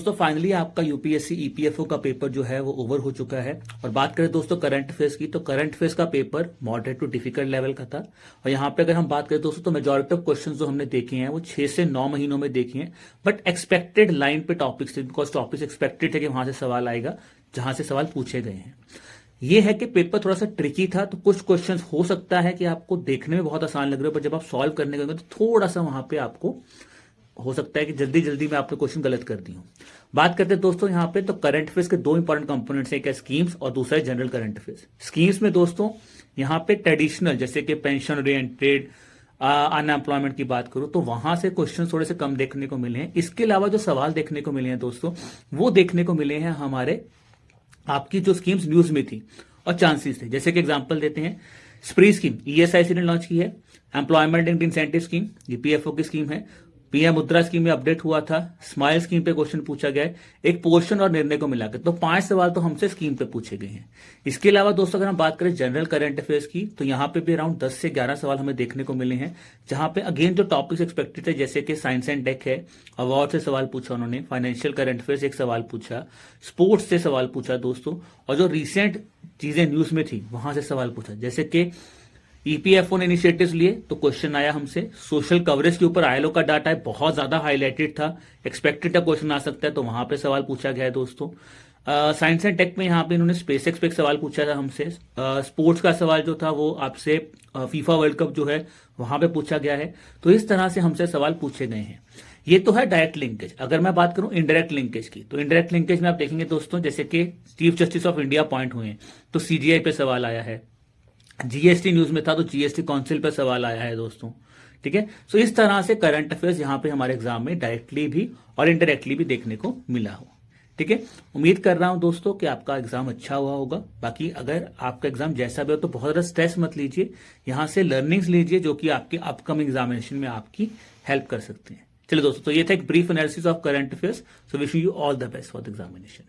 दोस्तों फाइनली आपका UPSC EPFO का पेपर जो है वो ओवर हो चुका है। और बात करें दोस्तों करंट अफेयर्स की, तो करंट अफेयर्स का paper moderate to difficult level का था। और यहाँ पे अगर हम बात करें दोस्तों तो मेजॉरिटी ऑफ क्वेश्चंस जो हमने देखे हैं वो 6 से 9 महीनों में देखे हैं। बट एक्सपेक्टेड लाइन पे टॉपिक्स थे, बिकॉज टॉपिक्स एक्सपेक्टेड थे कि वहां से सवाल आएगा जहां से सवाल पूछे गए हैं। ये है कि पेपर थोड़ा सा ट्रिकी था, तो कुछ क्वेश्चंस हो सकता है कि आपको देखने में बहुत आसान लग रहे हो, पर जब आप सॉल्व करने गए तो थोड़ा सा वहां पे आपको हो सकता है कि जल्दी जल्दी में आपने क्वेश्चन गलत कर दी हो। बात करते हैं दोस्तों यहाँ पे, तो करंट अफेयर्स के दो इंपॉर्टेंट कंपोनेंट्स हैं, एक है स्कीम्स और दूसरा है जनरल करंट अफेयर्स। स्कीम्स में दोस्तों यहाँ पे ट्रेडिशनल जैसे कि पेंशन ओरिएंटेड, अनएम्प्लॉयमेंट की बात करूं तो वहां से क्वेश्चन थोड़े से कम देखने को मिले हैं। इसके अलावा जो सवाल देखने को मिले हैं दोस्तों वो देखने को मिले हैं हमारे आपकी जो स्कीम्स न्यूज में थी और चांसेस थे। जैसे कि एग्जांपल देते हैं, स्प्री स्कीम ईएसआईसी ने लॉन्च की है, employment and incentive scheme EPFO की स्कीम है, पीएम मुद्रा स्कीम में अपडेट हुआ था, स्माइल स्कीम पे क्वेश्चन पूछा गया है, एक पोर्शन और निर्णय को मिलाकर तो 5 सवाल तो हमसे स्कीम पे पूछे गए हैं। इसके अलावा दोस्तों अगर हम बात करें जनरल करंट अफेयर्स की, तो यहाँ पे भी अराउंड 10 से 11 सवाल हमें देखने को मिले हैं, जहां पे अगेन जो टॉपिक्स एक्सपेक्टेड थे जैसे कि साइंस एंड टेक है, अवार्ड से सवाल पूछा उन्होंने, फाइनेंशियल करंट अफेयर्स एक सवाल पूछा, स्पोर्ट्स से सवाल पूछा दोस्तों, और जो रिसेंट चीजें न्यूज में थी वहां से सवाल पूछा। जैसे कि ईपीएफओ ने इनिशिएटिव्स लिए तो क्वेश्चन आया हमसे, सोशल कवरेज के ऊपर आईएलओ का डाटा है बहुत ज्यादा हाईलाइटेड था, एक्सपेक्टेड क्वेश्चन आ सकता है तो वहां पे सवाल पूछा गया है दोस्तों। साइंस एंड टेक में यहाँ पे इन्होंने स्पेस एक्स पे एक सवाल पूछा था हमसे। स्पोर्ट्स का सवाल जो था वो आपसे फीफा वर्ल्ड कप जो है वहां पे पूछा गया है। तो इस तरह से हमसे सवाल पूछे गए हैं। ये तो है डायरेक्ट लिंकेज। अगर मैं बात करूं इनडायरेक्ट लिंकेज की, तो इनडायरेक्ट लिंकेज में आप देखेंगे दोस्तों जैसे कि chief justice of India appoint हुए तो सीजीआई पे सवाल आया है, जीएसटी न्यूज में था तो जीएसटी काउंसिल पर सवाल आया है दोस्तों। ठीक है, सो इस तरह से करंट अफेयर्स यहां पे हमारे एग्जाम में डायरेक्टली भी और इनडायरेक्टली भी देखने को मिला हो। ठीक है, उम्मीद कर रहा हूं दोस्तों कि आपका एग्जाम अच्छा हुआ होगा। बाकी अगर आपका एग्जाम जैसा भी हो तो बहुत ज्यादा स्ट्रेस मत लीजिए, यहां से लर्निंग्स लीजिए जो कि आपके अपकमिंग एग्जामिनेशन में आपकी हेल्प कर सकते हैं। चलिए दोस्तों, तो ये था एक brief analysis of current affairs. So wish you all the best for the examination.